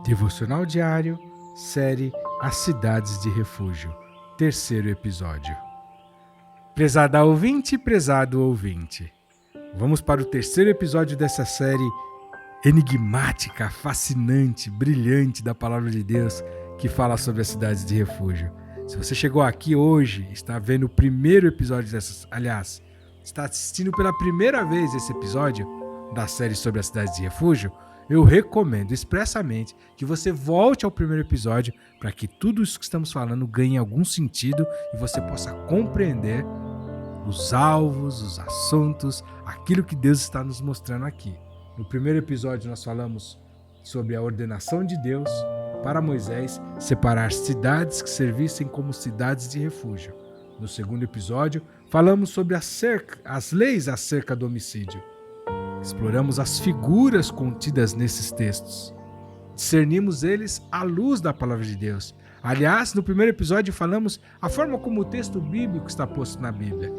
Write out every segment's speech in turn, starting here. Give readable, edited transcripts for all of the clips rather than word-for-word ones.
Devocional diário, série As Cidades de Refúgio, 3º episódio. Prezada ouvinte, prezado ouvinte, vamos para o 3º episódio dessa série enigmática, fascinante, brilhante da Palavra de Deus que fala sobre as cidades de refúgio. Se você chegou aqui hoje, está vendo o primeiro episódio dessas, aliás, está assistindo pela primeira vez esse episódio da série sobre as cidades de refúgio, eu recomendo expressamente que você volte ao primeiro episódio para que tudo isso que estamos falando ganhe algum sentido e você possa compreender os alvos, os assuntos, aquilo que Deus está nos mostrando aqui. No primeiro episódio nós falamos sobre a ordenação de Deus para Moisés separar cidades que servissem como cidades de refúgio. No segundo episódio falamos sobre as leis acerca do homicídio. Exploramos as figuras contidas nesses textos. Discernimos eles à luz da Palavra de Deus. Aliás, no primeiro episódio falamos a forma como o texto bíblico está posto na Bíblia.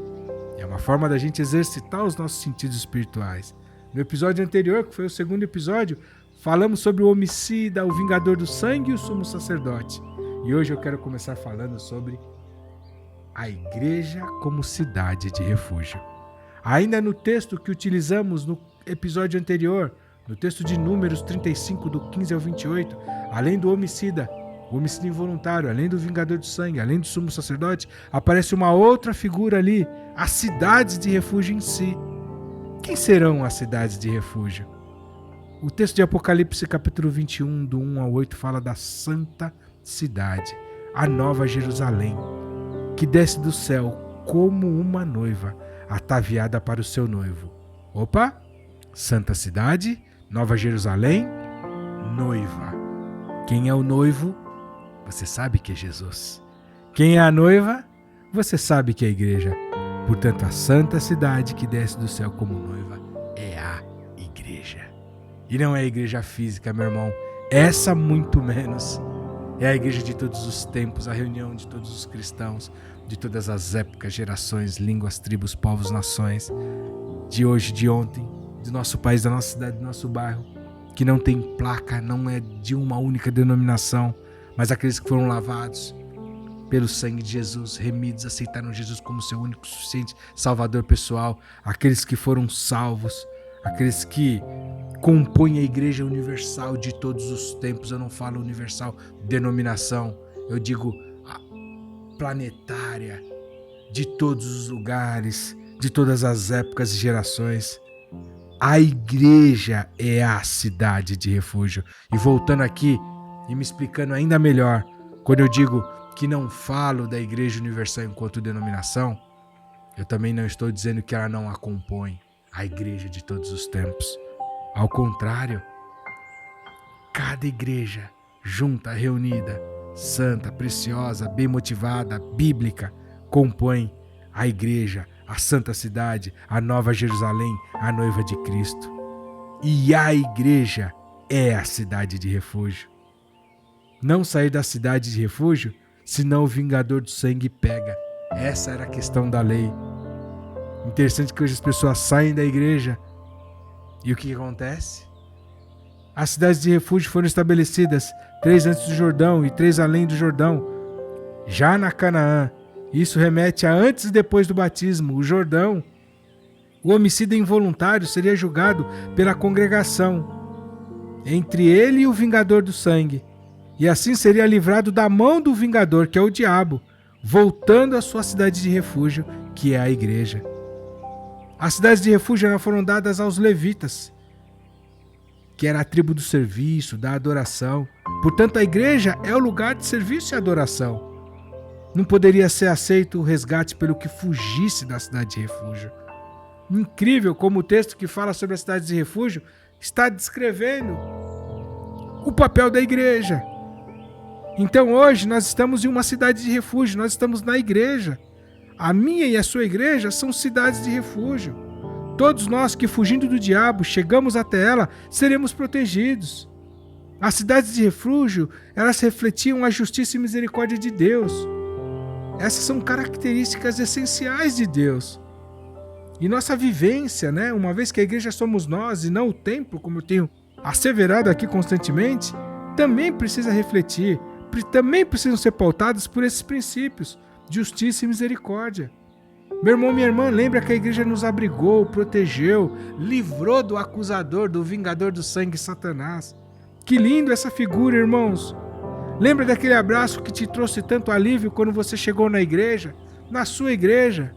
É uma forma da gente exercitar os nossos sentidos espirituais. No episódio anterior, que foi o segundo episódio, falamos sobre o homicida, o vingador do sangue e o sumo sacerdote. E hoje eu quero começar falando sobre a igreja como cidade de refúgio. Ainda no texto que utilizamos no episódio anterior, no texto de Números 35, do 15 ao 28, além do homicida, o homicídio involuntário, além do vingador do sangue, além do sumo sacerdote, aparece uma outra figura ali, as cidades de refúgio em si. Quem serão as cidades de refúgio? O texto de Apocalipse, capítulo 21, do 1 ao 8, fala da santa cidade, a nova Jerusalém, que desce do céu como uma noiva, ataviada para o seu noivo. Opa! Santa cidade, Nova Jerusalém, noiva. Quem é o noivo? Você sabe que é Jesus. Quem é a noiva? Você sabe que é a igreja. Portanto, a santa cidade que desce do céu como noiva é a igreja. E não é a igreja física, meu irmão. Essa muito menos. É a igreja de todos os tempos, a reunião de todos os cristãos, de todas as épocas, gerações, línguas, tribos, povos, nações, de hoje, de ontem, do nosso país, da nossa cidade, do nosso bairro, que não tem placa, não é de uma única denominação, mas aqueles que foram lavados pelo sangue de Jesus, remidos, aceitaram Jesus como seu único, suficiente Salvador pessoal, aqueles que foram salvos, aqueles que compõem a igreja universal de todos os tempos. Eu não falo universal denominação, eu digo planetária, de todos os lugares, de todas as épocas e gerações. A igreja é a cidade de refúgio. E voltando aqui e me explicando ainda melhor, quando eu digo que não falo da igreja universal enquanto denominação, eu também não estou dizendo que ela não a compõe, a igreja de todos os tempos. Ao contrário, cada igreja junta, reunida, santa, preciosa, bem motivada, bíblica, compõe a igreja, a santa cidade, a nova Jerusalém, a noiva de Cristo. E a igreja é a cidade de refúgio. Não sair da cidade de refúgio, senão o vingador do sangue pega. Essa era a questão da lei. Interessante que hoje as pessoas saem da igreja. E o que acontece? As cidades de refúgio foram estabelecidas 3 antes do Jordão e 3 além do Jordão, já na Canaã. Isso remete a antes e depois do batismo, o Jordão. O homicida involuntário seria julgado pela congregação, entre ele e o vingador do sangue, e assim seria livrado da mão do vingador, que é o diabo, voltando à sua cidade de refúgio, que é a igreja. As cidades de refúgio não foram dadas aos levitas, que era a tribo do serviço, da adoração. Portanto, a igreja é o lugar de serviço e adoração. Não poderia ser aceito o resgate pelo que fugisse da cidade de refúgio. Incrível como o texto que fala sobre a cidade de refúgio está descrevendo o papel da igreja. Então hoje nós estamos em uma cidade de refúgio, nós estamos na igreja. A minha e a sua igreja são cidades de refúgio. Todos nós que, fugindo do diabo, chegamos até ela, seremos protegidos. As cidades de refúgio, elas refletiam a justiça e misericórdia de Deus. Essas são características essenciais de Deus. E nossa vivência, uma vez que a igreja somos nós e não o templo, como eu tenho asseverado aqui constantemente, também precisa refletir, também precisam ser pautadas por esses princípios, justiça e misericórdia. Meu irmão, minha irmã, lembra que a igreja nos abrigou, protegeu, livrou do acusador, do vingador do sangue, Satanás. Que lindo essa figura, irmãos. Lembra daquele abraço que te trouxe tanto alívio quando você chegou na igreja, na sua igreja?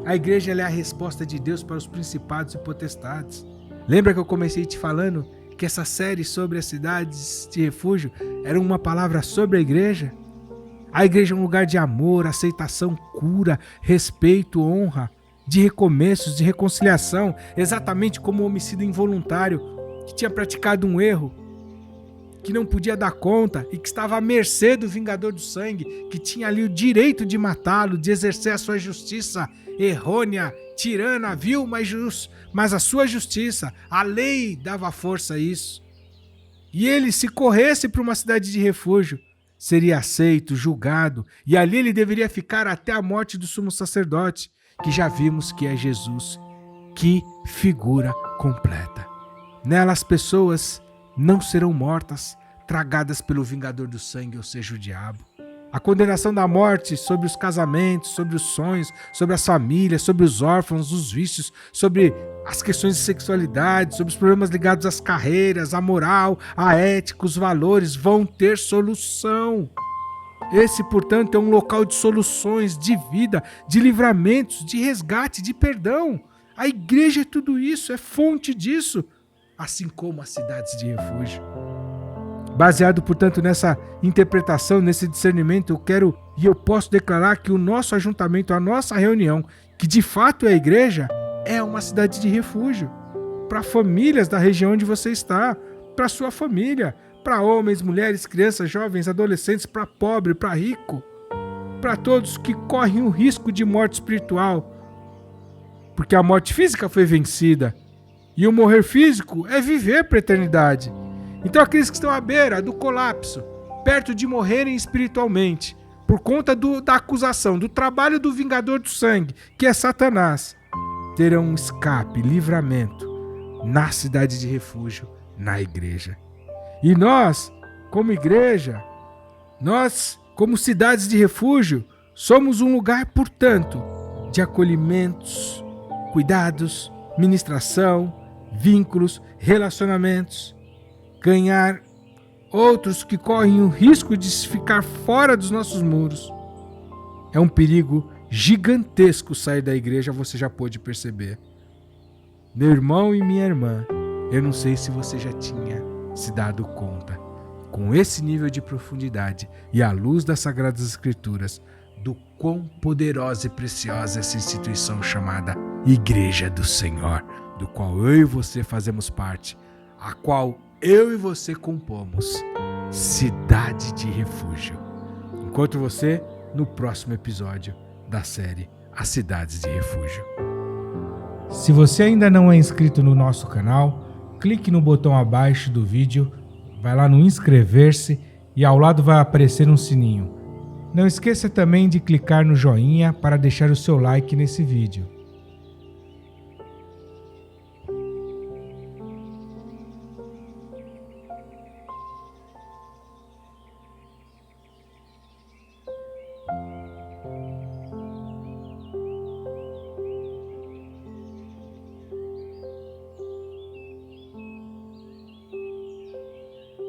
A igreja é a resposta de Deus para os principados e potestades. Lembra que eu comecei te falando que essa série sobre as cidades de refúgio era uma palavra sobre a igreja? A igreja é um lugar de amor, aceitação, cura, respeito, honra, de recomeços, de reconciliação, exatamente como o homicida involuntário que tinha praticado um erro, que não podia dar conta e que estava à mercê do vingador do sangue, que tinha ali o direito de matá-lo, de exercer a sua justiça errônea, tirana, vil, mas a sua justiça, a lei dava força a isso. E ele, se corresse para uma cidade de refúgio, seria aceito, julgado, e ali ele deveria ficar até a morte do sumo sacerdote, que já vimos que é Jesus. Que figura completa! Nela as pessoas não serão mortas, tragadas pelo vingador do sangue, ou seja, o diabo. A condenação da morte sobre os casamentos, sobre os sonhos, sobre as famílias, sobre os órfãos, os vícios, sobre as questões de sexualidade, sobre os problemas ligados às carreiras, à moral, à ética, os valores, vão ter solução. Esse, portanto, é um local de soluções, de vida, de livramentos, de resgate, de perdão. A igreja é tudo isso, é fonte disso, assim como as cidades de refúgio. Baseado, portanto, nessa interpretação, nesse discernimento, eu quero e eu posso declarar que o nosso ajuntamento, a nossa reunião, que de fato é a igreja, é uma cidade de refúgio para famílias da região onde você está, para sua família, para homens, mulheres, crianças, jovens, adolescentes, para pobre, para rico, para todos que correm o risco de morte espiritual, porque a morte física foi vencida e o morrer físico é viver para a eternidade. Então aqueles que estão à beira do colapso, perto de morrerem espiritualmente, por conta da acusação, do trabalho do vingador do sangue, que é Satanás, terão um escape, livramento na cidade de refúgio, na igreja. E nós, como igreja, nós, como cidades de refúgio, somos um lugar, portanto, de acolhimentos, cuidados, ministração, vínculos, relacionamentos, ganhar outros que correm o risco de ficar fora dos nossos muros. É um perigo gigantesco sair da igreja, você já pôde perceber. Meu irmão e minha irmã, eu não sei se você já tinha se dado conta, com esse nível de profundidade e à luz das Sagradas Escrituras, do quão poderosa e preciosa essa instituição chamada Igreja do Senhor, do qual eu e você fazemos parte, a qual eu e você compomos, cidade de refúgio. Encontro você no próximo episódio da série As Cidades de Refúgio. Se você ainda não é inscrito no nosso canal, clique no botão abaixo do vídeo, vai lá no inscrever-se e ao lado vai aparecer um sininho. Não esqueça também de clicar no joinha para deixar o seu like nesse vídeo.